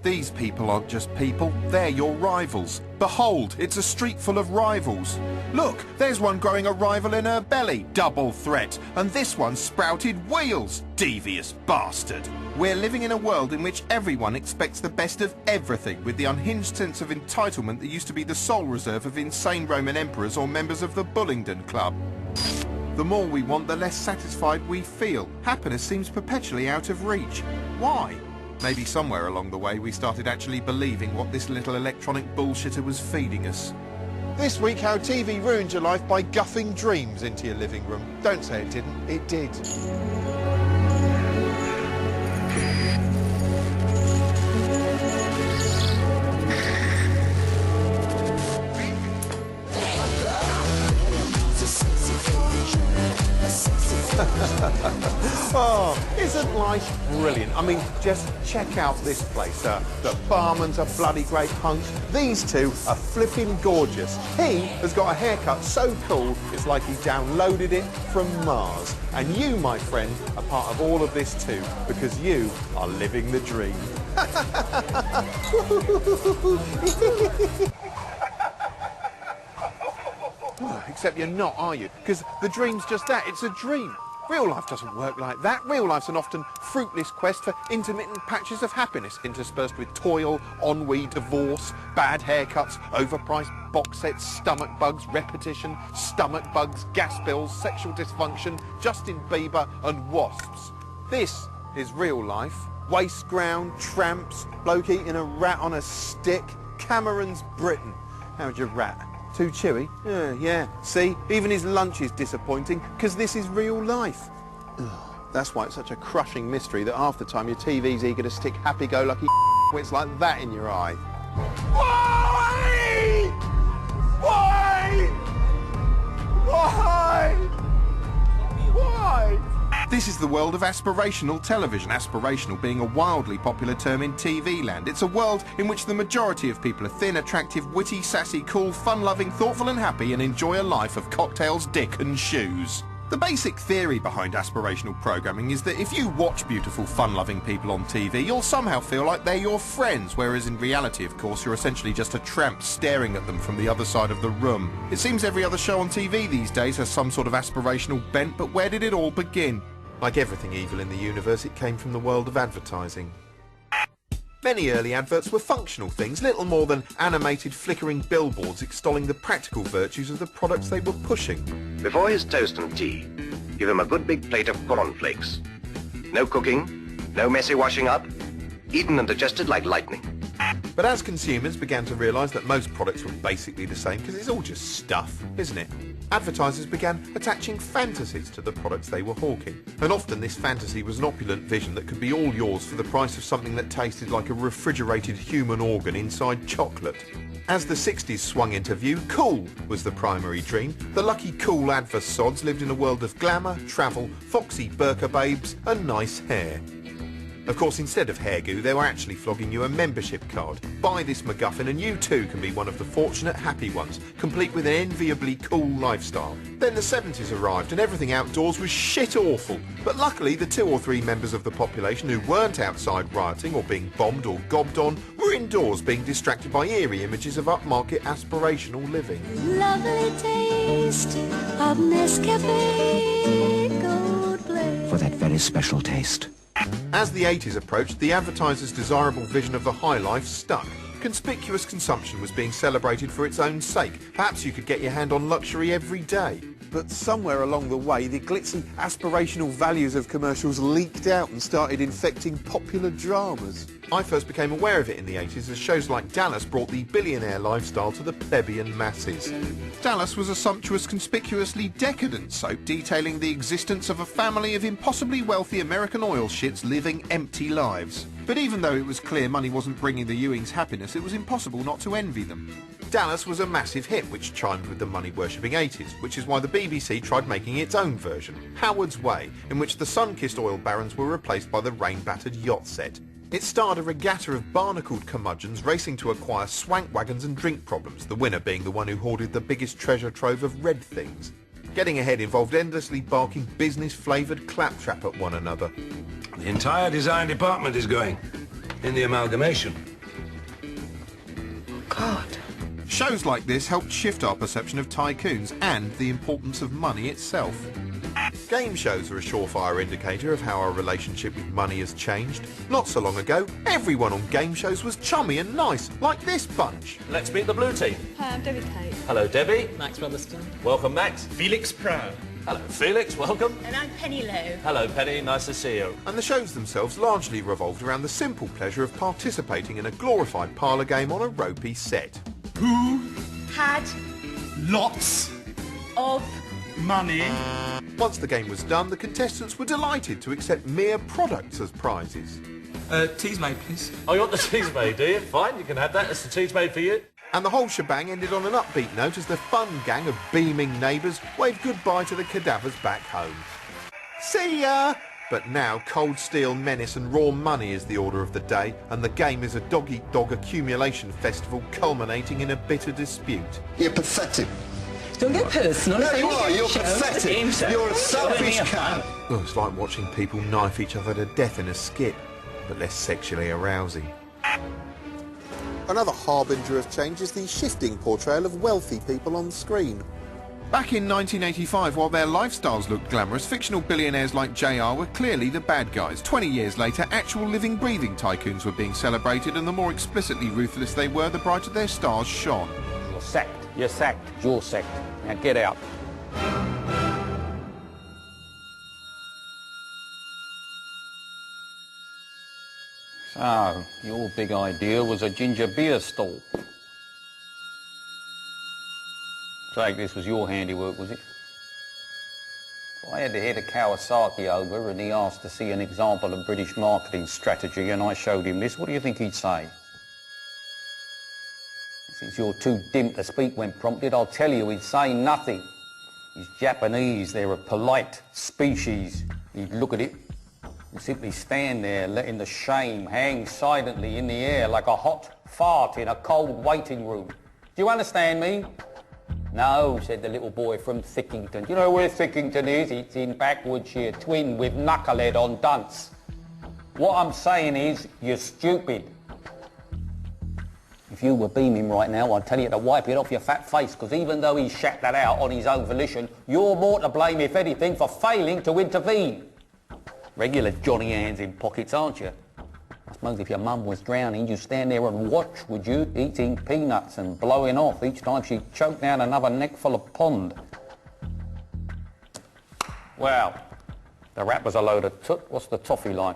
These people aren't just people, they're your rivals. Behold, it's a street full of rivals. Look, there's one growing a rival in her belly, double threat, and this one sprouted wheels, devious bastard. We're living in a world in which everyone expects the best of everything, with the unhinged sense of entitlement that used to be the sole reserve of insane Roman emperors or members of the Bullingdon Club. The more we want, the less satisfied we feel. Happiness seems perpetually out of reach. Why? Maybe somewhere along the way we started actually believing what this little electronic bullshitter was feeding us. This week, how TV ruined your life by guffing dreams into your living room. Don't say it didn't, it did. Oh, isn't life brilliant? I mean, just check out this place. The barman's a bloody great hunk. These two are flipping gorgeous. He has got a haircut so cool, it's like he downloaded it from Mars. And you, my friend, are part of all of this too, because you are living the dream. Except you're not, are you? Because the dream's just that, it's a dream. Real life doesn't work like that. Real life's an often fruitless quest for intermittent patches of happiness, interspersed with toil, ennui, divorce, bad haircuts, overpriced box sets, stomach bugs, repetition, stomach bugs, gas bills, sexual dysfunction, Justin Bieber and wasps. This is real life. Waste ground, tramps, bloke eating a rat on a stick. Cameron's Britain. How'd your rat? Too chewy? Yeah. See, even his lunch is disappointing, because this is real life. Ugh. That's why it's such a crushing mystery that half the time your TV's eager to stick happy-go-lucky wits like that in your eye. Why? Why? Why? Why? This is the world of aspirational television, aspirational being a wildly popular term in TV land. It's a world in which the majority of people are thin, attractive, witty, sassy, cool, fun-loving, thoughtful and happy and enjoy a life of cocktails, dick and shoes. The basic theory behind aspirational programming is that if you watch beautiful, fun-loving people on TV, you'll somehow feel like they're your friends, whereas in reality, of course, you're essentially just a tramp staring at them from the other side of the room. It seems every other show on TV these days has some sort of aspirational bent, but where did it all begin? Like everything evil in the universe, it came from the world of advertising. Many early adverts were functional things, little more than animated flickering billboards extolling the practical virtues of the products they were pushing. Before his toast and tea, give him a good big plate of cornflakes. No cooking, no messy washing up, eaten and digested like lightning. But as consumers began to realise that most products were basically the same, because it's all just stuff, isn't it? Advertisers began attaching fantasies to the products they were hawking. And often this fantasy was an opulent vision that could be all yours for the price of something that tasted like a refrigerated human organ inside chocolate. As the 60s swung into view, cool was the primary dream. The lucky cool adversods lived in a world of glamour, travel, foxy burqa babes and nice hair. Of course, instead of hair goo, they were actually flogging you a membership card. Buy this MacGuffin and you too can be one of the fortunate happy ones, complete with an enviably cool lifestyle. Then the 70s arrived and everything outdoors was shit awful. But luckily, the 2 or 3 members of the population who weren't outside rioting or being bombed or gobbed on were indoors being distracted by eerie images of upmarket aspirational living. Lovely taste of Nescafe Gold Blade. For that very special taste. As the 80s approached, the advertiser's desirable vision of the high life stuck. Conspicuous consumption was being celebrated for its own sake. Perhaps you could get your hand on luxury every day. But somewhere along the way, the glitzy, aspirational values of commercials leaked out and started infecting popular dramas. I first became aware of it in the 80s as shows like Dallas brought the billionaire lifestyle to the plebeian masses. Dallas was a sumptuous, conspicuously decadent soap detailing the existence of a family of impossibly wealthy American oil shits living empty lives. But even though it was clear money wasn't bringing the Ewings happiness, it was impossible not to envy them. Dallas was a massive hit which chimed with the money-worshipping 80s, which is why the BBC tried making its own version, Howard's Way, in which the sun-kissed oil barons were replaced by the rain-battered yacht set. It starred a regatta of barnacled curmudgeons racing to acquire swank wagons and drink problems, the winner being the one who hoarded the biggest treasure trove of red things. Getting ahead involved endlessly barking business-flavoured claptrap at one another. The entire design department is going, in the amalgamation. God. Shows like this helped shift our perception of tycoons and the importance of money itself. Game shows are a surefire indicator of how our relationship with money has changed. Not so long ago, everyone on game shows was chummy and nice, like this bunch. Let's meet the blue team. Hi, I'm Debbie Kate. Hello, Debbie. Max Weatherston. Welcome, Max. Felix Proud. Hello, Felix. Welcome. And I'm Penny Lowe. Hello, Penny. Nice to see you. And the shows themselves largely revolved around the simple pleasure of participating in a glorified parlour game on a ropey set. Who Had lots of money? Once the game was done, the contestants were delighted to accept mere products as prizes. Tea's made, please. Oh, you want the cheese made, do you? Fine, you can have that. That's the cheese made for you. And the whole shebang ended on an upbeat note as the fun gang of beaming neighbours waved goodbye to the cadavers back home. See ya! But now cold steel menace and raw money is the order of the day, and the game is a dog-eat-dog accumulation festival culminating in a bitter dispute. You're pathetic. Don't get personal. No, It's you only are. a You're show. It's a pathetic. game show. You're a selfish Yeah. cunt. Oh, it's like watching people knife each other to death in a skit, but less sexually arousing. Another harbinger of change is the shifting portrayal of wealthy people on screen. Back in 1985, while their lifestyles looked glamorous, fictional billionaires like JR were clearly the bad guys. 20 years later, actual living, breathing tycoons were being celebrated, and the more explicitly ruthless they were, the brighter their stars shone. You're sacked. You're sacked. You're sacked. Now get out. So, your big idea was a ginger beer stall. Jake, this was your handiwork, was it? If I had the head of Kawasaki over and he asked to see an example of British marketing strategy and I showed him this, what do you think he'd say? Since you're too dim to speak when prompted, I'll tell you he'd say nothing. He's Japanese, they're a polite species. He'd look at it and simply stand there letting the shame hang silently in the air like a hot fart in a cold waiting room. Do you understand me? No, said the little boy from Thickington. Do you know where Thickington is? It's in Backwoodshire, twin with Knucklehead on Dunce. What I'm saying is, you're stupid. If you were beaming right now, I'd tell you to wipe it off your fat face, because even though he shat that out on his own volition, you're more to blame, if anything, for failing to intervene. Regular Johnny hands in pockets, aren't you? I suppose if your mum was drowning, you'd stand there and watch, would you? Eating peanuts and blowing off each time she choked down another neckful of pond. Well, the wrapper's a load of took. What's the toffee like?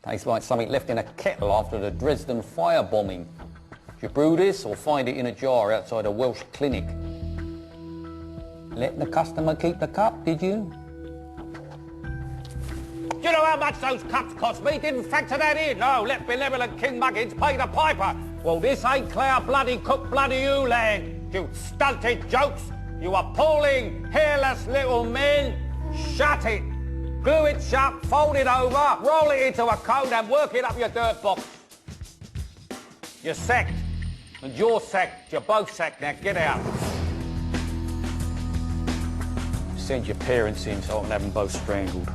Tastes like something left in a kettle after the Dresden firebombing. Did you brew this or find it in a jar outside a Welsh clinic? Let the customer keep the cup, did you? Do you know how much those cups cost me? Didn't factor that in. No, let benevolent King Muggins pay the piper. Well, this ain't Clare bloody Cook bloody you land. You stunted jokes. You appalling, hairless little men. Shut it. Glue it shut, fold it over, roll it into a cone and work it up your dirt box. You're sacked. And you're sacked. You're both sacked. Now get out. Send your parents in so I can have them both strangled.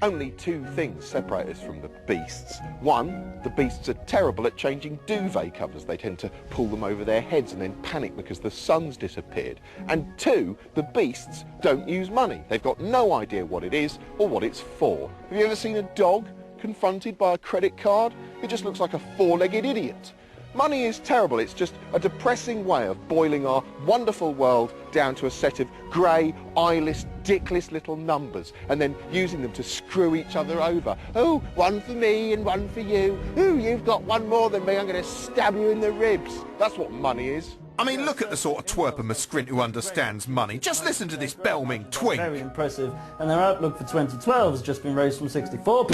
Only two things separate us from the beasts. One, the beasts are terrible at changing duvet covers. They tend to pull them over their heads and then panic because the sun's disappeared. And two, the beasts don't use money. They've got no idea what it is or what it's for. Have you ever seen a dog confronted by a credit card? It just looks like a four-legged idiot. Money is terrible. It's just a depressing way of boiling our wonderful world down to a set of grey, eyeless, dickless little numbers and then using them to screw each other over. Oh, one for me and one for you. Ooh, you've got one more than me. I'm going to stab you in the ribs. That's what money is. I mean, look at the sort of twerp and miscreant who understands money. Just listen to this Belming twink. Very impressive. And their outlook for 2012 has just been raised from 64.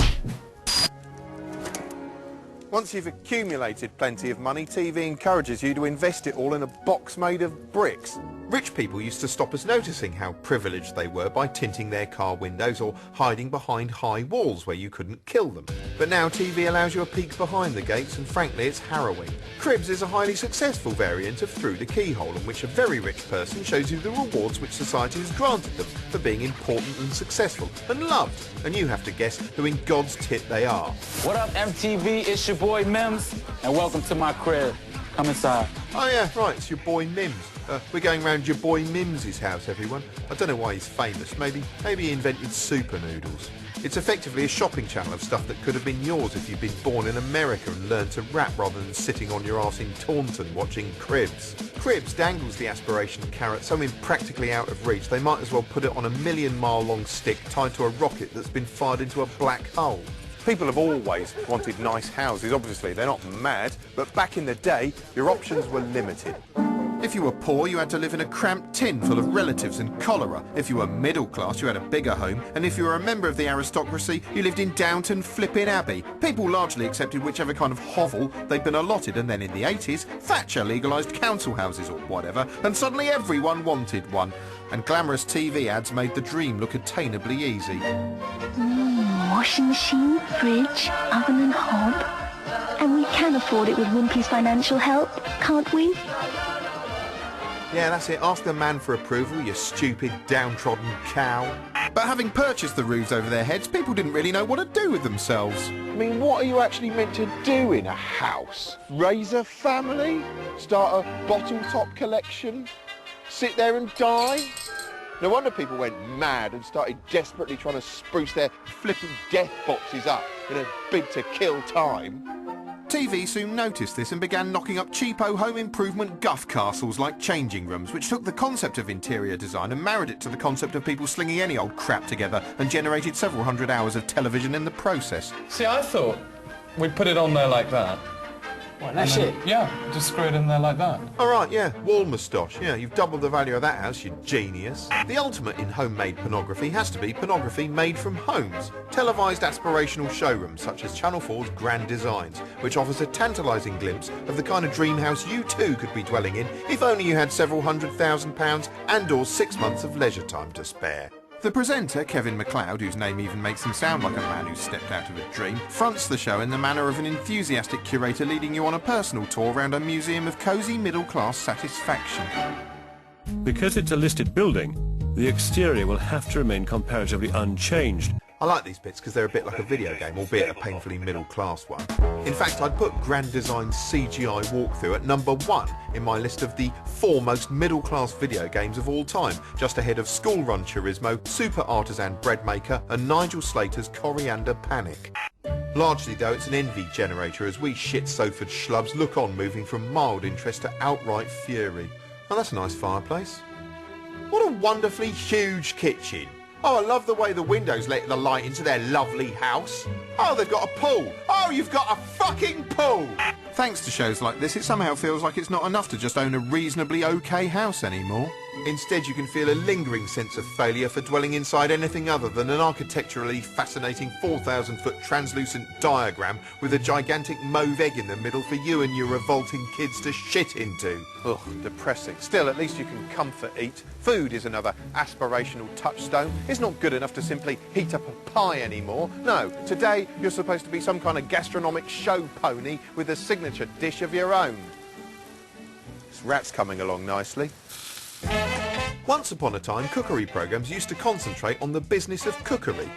Once you've accumulated plenty of money, TV encourages you to invest it all in a box made of bricks. Rich people used to stop us noticing how privileged they were by tinting their car windows or hiding behind high walls where you couldn't kill them. But now TV allows you a peek behind the gates, and frankly it's harrowing. Cribs is a highly successful variant of Through the Keyhole, in which a very rich person shows you the rewards which society has granted them for being important and successful and loved, and you have to guess who in God's tit they are. What up, MTV? It's your boy Mims, and welcome to my crib. Come inside. Oh yeah, right, it's your boy Mims. We're going round your boy Mims's house, everyone. I don't know why he's famous. Maybe he invented super noodles. It's effectively a shopping channel of stuff that could have been yours if you'd been born in America and learned to rap rather than sitting on your arse in Taunton watching Cribs. Cribs dangles the aspiration carrot so impractically out of reach they might as well put it on a 1,000,000-mile-long stick tied to a rocket that's been fired into a black hole. People have always wanted nice houses, obviously. They're not mad, but back in the day, your options were limited. If you were poor, you had to live in a cramped tin full of relatives and cholera. If you were middle class, you had a bigger home. And if you were a member of the aristocracy, you lived in Downton Flippin' Abbey. People largely accepted whichever kind of hovel they'd been allotted. And then in the 80s, Thatcher legalised council houses or whatever, and suddenly everyone wanted one. And glamorous TV ads made the dream look attainably easy. Washing machine, fridge, oven and hob. And we can afford it with Wimpy's financial help, can't we? Yeah, that's it. Ask the man for approval, you stupid, downtrodden cow. But having purchased the roofs over their heads, people didn't really know what to do with themselves. I mean, what are you actually meant to do in a house? Raise a family? Start a bottle-top collection? Sit there and die? No wonder people went mad and started desperately trying to spruce their flipping death boxes up in a bid to kill time. TV soon noticed this and began knocking up cheapo home improvement guff castles like changing rooms, which took the concept of interior design and married it to the concept of people slinging any old crap together and generated several hundred hours of television in the process. See, I thought we'd put it on there like that. What, that's it? Yeah, just screw it in there like that. All right, yeah, wall moustache. Yeah, you've doubled the value of that house, you genius. The ultimate in homemade pornography has to be pornography made from homes. Televised aspirational showrooms such as Channel 4's Grand Designs, which offers a tantalising glimpse of the kind of dream house you too could be dwelling in if only you had several £100,000 and or 6 months of leisure time to spare. The presenter, Kevin MacLeod, whose name even makes him sound like a man who's stepped out of a dream, fronts the show in the manner of an enthusiastic curator leading you on a personal tour around a museum of cosy middle-class satisfaction. Because it's a listed building, the exterior will have to remain comparatively unchanged. I like these bits because they're a bit like a video game, albeit a painfully middle-class one. In fact, I'd put Grand Design's CGI walkthrough at number 1 in my list of the 4 most middle-class video games of all time, just ahead of School Run Turismo, Super Artisan Bread Maker and Nigel Slater's Coriander Panic. Largely, though, it's an envy generator as we shit-sofaed schlubs look on, moving from mild interest to outright fury. Oh, that's a nice fireplace. What a wonderfully huge kitchen. Oh, I love the way the windows let the light into their lovely house. Oh, they've got a pool. Oh, you've got a fucking pool. Thanks to shows like this, it somehow feels like it's not enough to just own a reasonably okay house anymore. Instead, you can feel a lingering sense of failure for dwelling inside anything other than an architecturally fascinating 4,000-foot translucent diagram with a gigantic mauve egg in the middle for you and your revolting kids to shit into. Ugh, depressing. Still, at least you can comfort eat. Food is another aspirational touchstone. It's not good enough to simply heat up a pie anymore. No, today you're supposed to be some kind of gastronomic show pony with a signature dish of your own. This rat's coming along nicely. Once upon a time, cookery programmes used to concentrate on the business of cookery.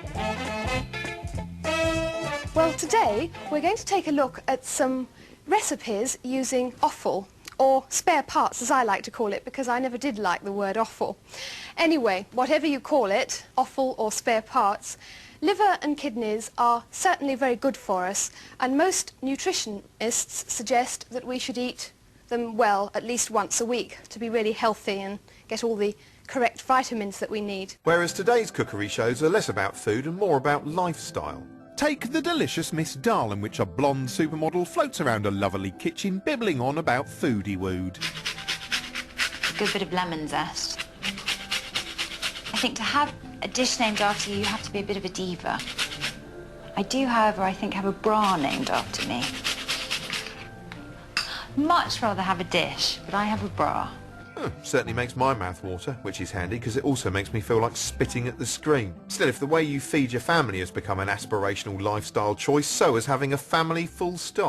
Well, today we're going to take a look at some recipes using offal, or spare parts as I like to call it, because I never did like the word offal. Anyway, whatever you call it, offal or spare parts, liver and kidneys are certainly very good for us, and most nutritionists suggest that we should eat them well at least once a week to be really healthy and get all the correct vitamins that we need. Whereas today's cookery shows are less about food and more about lifestyle. Take the delicious Miss Dahl, in which a blonde supermodel floats around a lovely kitchen bibbling on about foodie-wood. A good bit of lemon zest. I think to have a dish named after you, you have to be a bit of a diva. I do, however, I think, have a bra named after me. Much rather have a dish, but I have a bra. Certainly makes my mouth water, which is handy because it also makes me feel like spitting at the screen. Still, if the way you feed your family has become an aspirational lifestyle choice, so has having a family full stop.